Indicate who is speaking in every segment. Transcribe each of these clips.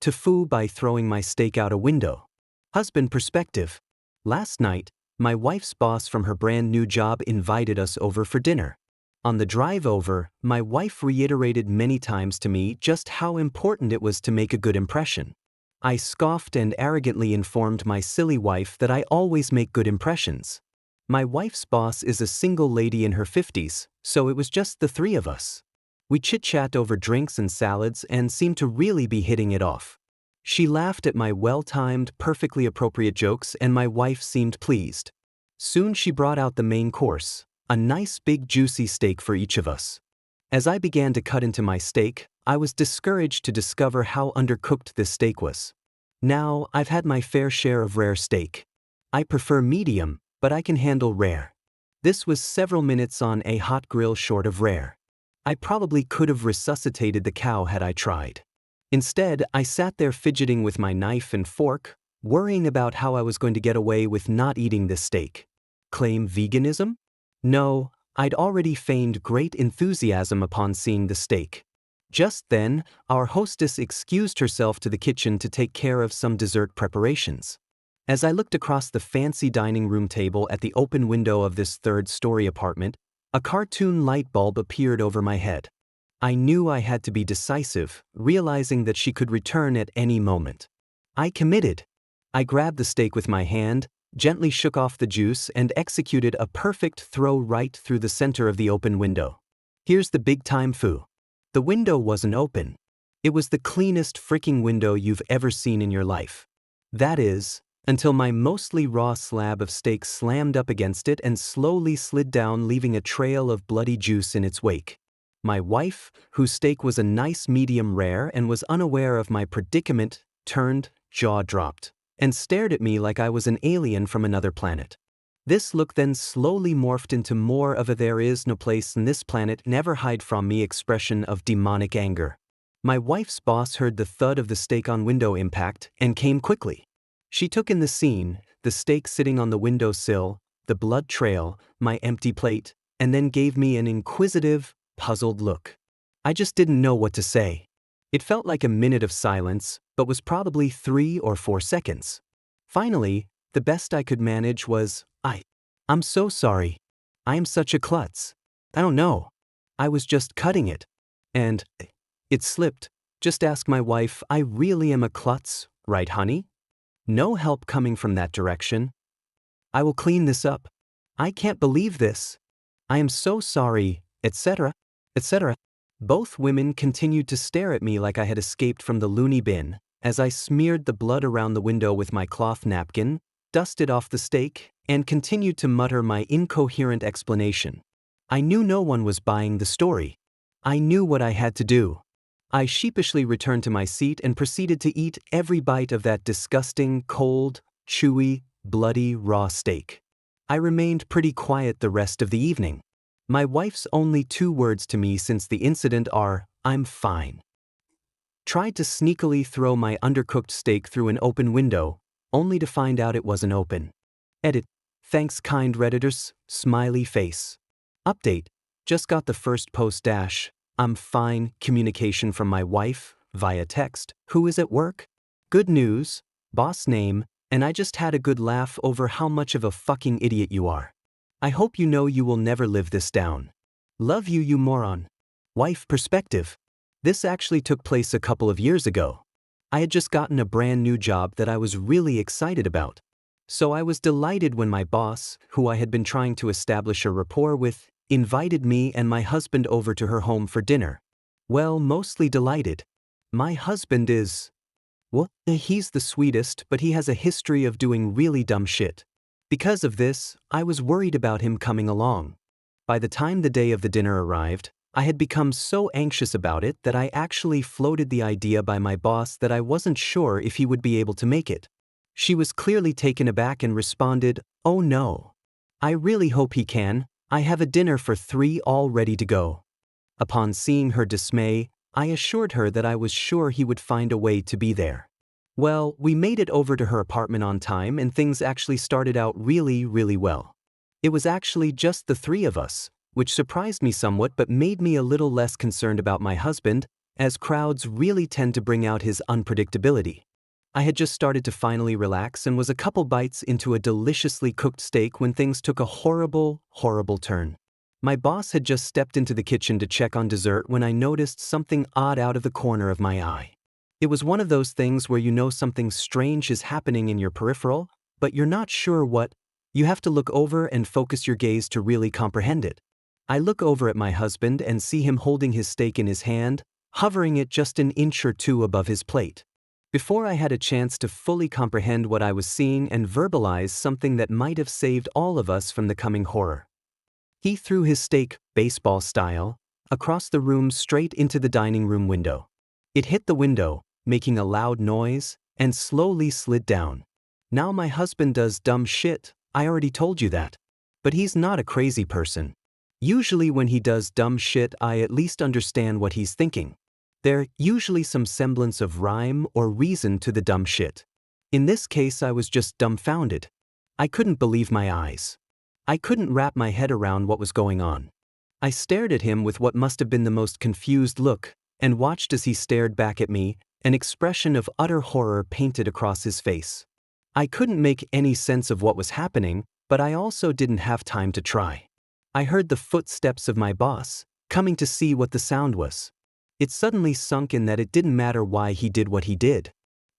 Speaker 1: to foo by throwing my steak out a window. Husband perspective. Last night, my wife's boss from her brand new job invited us over for dinner. On the drive over, my wife reiterated many times to me just how important it was to make a good impression. I scoffed and arrogantly informed my silly wife that I always make good impressions. My wife's boss is a single lady in her 50s, so it was just the three of us. We chit-chat over drinks and salads and seemed to really be hitting it off. She laughed at my well-timed, perfectly appropriate jokes and my wife seemed pleased. Soon she brought out the main course, a nice big juicy steak for each of us. As I began to cut into my steak, I was discouraged to discover how undercooked this steak was. Now, I've had my fair share of rare steak. I prefer medium, but I can handle rare. This was several minutes on a hot grill short of rare. I probably could have resuscitated the cow had I tried. Instead, I sat there fidgeting with my knife and fork, worrying about how I was going to get away with not eating this steak. Claim veganism? No, I'd already feigned great enthusiasm upon seeing the steak. Just then, our hostess excused herself to the kitchen to take care of some dessert preparations. As I looked across the fancy dining room table at the open window of this third-story apartment, a cartoon light bulb appeared over my head. I knew I had to be decisive, realizing that she could return at any moment. I committed. I grabbed the steak with my hand, gently shook off the juice and executed a perfect throw right through the center of the open window. Here's the big-time foo. The window wasn't open. It was the cleanest freaking window you've ever seen in your life. That is, until my mostly raw slab of steak slammed up against it and slowly slid down, leaving a trail of bloody juice in its wake. My wife, whose steak was a nice medium rare and was unaware of my predicament, turned, jaw dropped, and stared at me like I was an alien from another planet. This look then slowly morphed into more of a "there is no place in this planet never hide from me" expression of demonic anger. My wife's boss heard the thud of the steak on window impact and came quickly. She took in the scene, the steak sitting on the windowsill, the blood trail, my empty plate, and then gave me an inquisitive, puzzled look. I just didn't know what to say. It felt like a minute of silence, but was probably 3 or 4 seconds. Finally, the best I could manage was, I'm so sorry. I'm such a klutz. I don't know. I was just cutting it. And it slipped. Just ask my wife. I really am a klutz, right, honey? No help coming from that direction. I will clean this up. I can't believe this. I am so sorry, etc., etc. Both women continued to stare at me like I had escaped from the loony bin, as I smeared the blood around the window with my cloth napkin, dusted off the steak, and continued to mutter my incoherent explanation. I knew no one was buying the story. I knew what I had to do. I sheepishly returned to my seat and proceeded to eat every bite of that disgusting, cold, chewy, bloody, raw steak. I remained pretty quiet the rest of the evening. My wife's only 2 words to me since the incident are, "I'm fine." Tried to sneakily throw my undercooked steak through an open window, only to find out it wasn't open. Edit. Thanks kind Redditors, smiley face. Update. Just got the first post - I'm fine communication from my wife, via text, who is at work. Good news, boss name, and I just had a good laugh over how much of a fucking idiot you are. I hope you know you will never live this down. Love you, you moron. Wife perspective. This actually took place a couple of years ago. I had just gotten a brand new job that I was really excited about. So I was delighted when my boss, who I had been trying to establish a rapport with, invited me and my husband over to her home for dinner. Well, mostly delighted. My husband is... well, he's the sweetest, but he has a history of doing really dumb shit. Because of this, I was worried about him coming along. By the time the day of the dinner arrived, I had become so anxious about it that I actually floated the idea by my boss that I wasn't sure if he would be able to make it. She was clearly taken aback and responded, "Oh no. I really hope he can. I have a dinner for 3 all ready to go." Upon seeing her dismay, I assured her that I was sure he would find a way to be there. Well, we made it over to her apartment on time and things actually started out really, really well. It was actually just the 3 of us, which surprised me somewhat but made me a little less concerned about my husband, as crowds really tend to bring out his unpredictability. I had just started to finally relax and was a couple bites into a deliciously cooked steak when things took a horrible, horrible turn. My boss had just stepped into the kitchen to check on dessert when I noticed something odd out of the corner of my eye. It was one of those things where you know something strange is happening in your peripheral, but you're not sure what. You have to look over and focus your gaze to really comprehend it. I look over at my husband and see him holding his steak in his hand, hovering it just an inch or two above his plate. Before I had a chance to fully comprehend what I was seeing and verbalize something that might have saved all of us from the coming horror, he threw his steak, baseball style, across the room straight into the dining room window. It hit the window, making a loud noise, and slowly slid down. Now my husband does dumb shit, I already told you that. But he's not a crazy person. Usually when he does dumb shit, I at least understand what he's thinking. There's usually some semblance of rhyme or reason to the dumb shit. In this case, I was just dumbfounded. I couldn't believe my eyes. I couldn't wrap my head around what was going on. I stared at him with what must have been the most confused look, and watched as he stared back at me, an expression of utter horror painted across his face. I couldn't make any sense of what was happening, but I also didn't have time to try. I heard the footsteps of my boss, coming to see what the sound was. It suddenly sunk in that it didn't matter why he did what he did.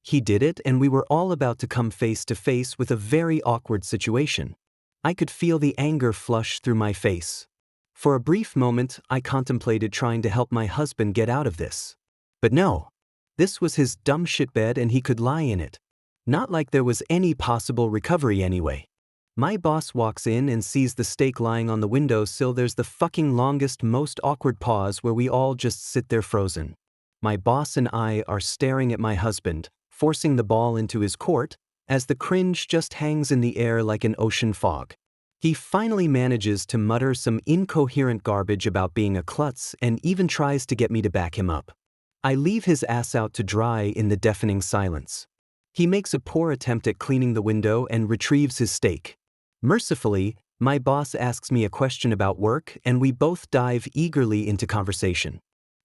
Speaker 1: He did it, and we were all about to come face to face with a very awkward situation. I could feel the anger flush through my face. For a brief moment, I contemplated trying to help my husband get out of this. But no. This was his dumb shit bed and he could lie in it. Not like there was any possible recovery anyway. My boss walks in and sees the steak lying on the windowsill. There's the fucking longest, most awkward pause where we all just sit there frozen. My boss and I are staring at my husband, forcing the ball into his court, as the cringe just hangs in the air like an ocean fog. He finally manages to mutter some incoherent garbage about being a klutz and even tries to get me to back him up. I leave his ass out to dry in the deafening silence. He makes a poor attempt at cleaning the window and retrieves his steak. Mercifully, my boss asks me a question about work and we both dive eagerly into conversation.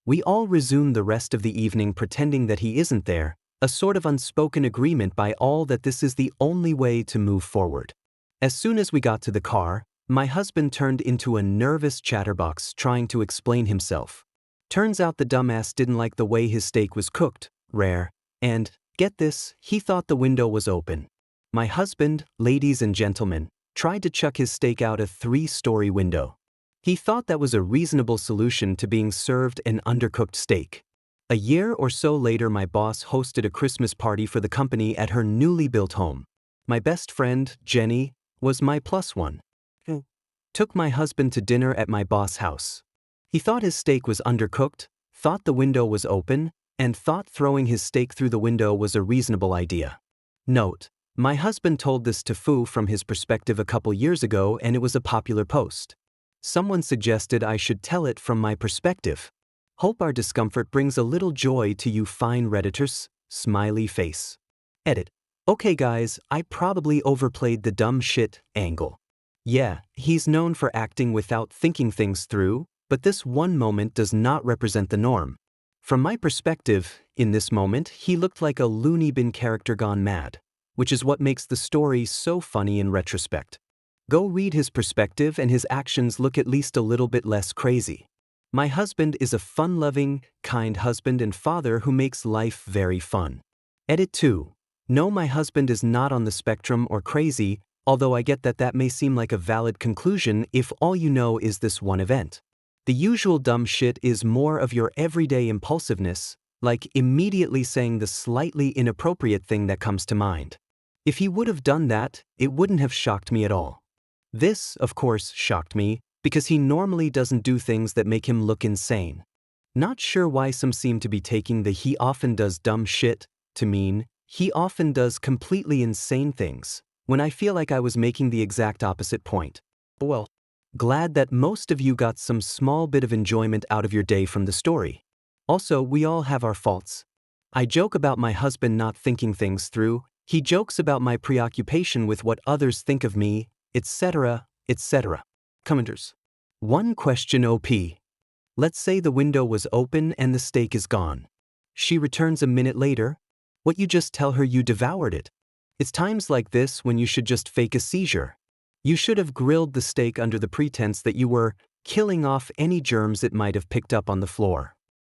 Speaker 1: We all resume the rest of the evening pretending that he isn't there, a sort of unspoken agreement by all that this is the only way to move forward. As soon as we got to the car, my husband turned into a nervous chatterbox trying to explain himself. Turns out the dumbass didn't like the way his steak was cooked, rare, and, get this, he thought the window was open. My husband, ladies and gentlemen, tried to chuck his steak out a 3-story window. He thought that was a reasonable solution to being served an undercooked steak. A year or so later, my boss hosted a Christmas party for the company at her newly built home. My best friend, Jenny, was my plus one. Took my husband to dinner at my boss' house. He thought his steak was undercooked, thought the window was open, and thought throwing his steak through the window was a reasonable idea. Note: my husband told this to Fu from his perspective a couple years ago and it was a popular post. Someone suggested I should tell it from my perspective. Hope our discomfort brings a little joy to you fine Redditors, smiley face. Edit. Okay guys, I probably overplayed the dumb shit angle. Yeah, he's known for acting without thinking things through, but this one moment does not represent the norm. From my perspective, in this moment, he looked like a loony bin character gone mad, which is what makes the story so funny in retrospect. Go read his perspective and his actions look at least a little bit less crazy. My husband is a fun-loving, kind husband and father who makes life very fun. Edit 2. No, my husband is not on the spectrum or crazy, although I get that may seem like a valid conclusion if all you know is this one event. The usual dumb shit is more of your everyday impulsiveness, like immediately saying the slightly inappropriate thing that comes to mind. If he would have done that, it wouldn't have shocked me at all. This, of course, shocked me, because he normally doesn't do things that make him look insane. Not sure why some seem to be taking the "he often does dumb shit" to mean he often does completely insane things, when I feel like I was making the exact opposite point. Well, glad that most of you got some small bit of enjoyment out of your day from the story. Also, we all have our faults. I joke about my husband not thinking things through, he jokes about my preoccupation with what others think of me, etc., etc. Commenters. One question OP. Let's say the window was open and the steak is gone. She returns a minute later. What, you just tell her you devoured it? It's times like this when you should just fake a seizure. You should have grilled the steak under the pretense that you were killing off any germs it might have picked up on the floor.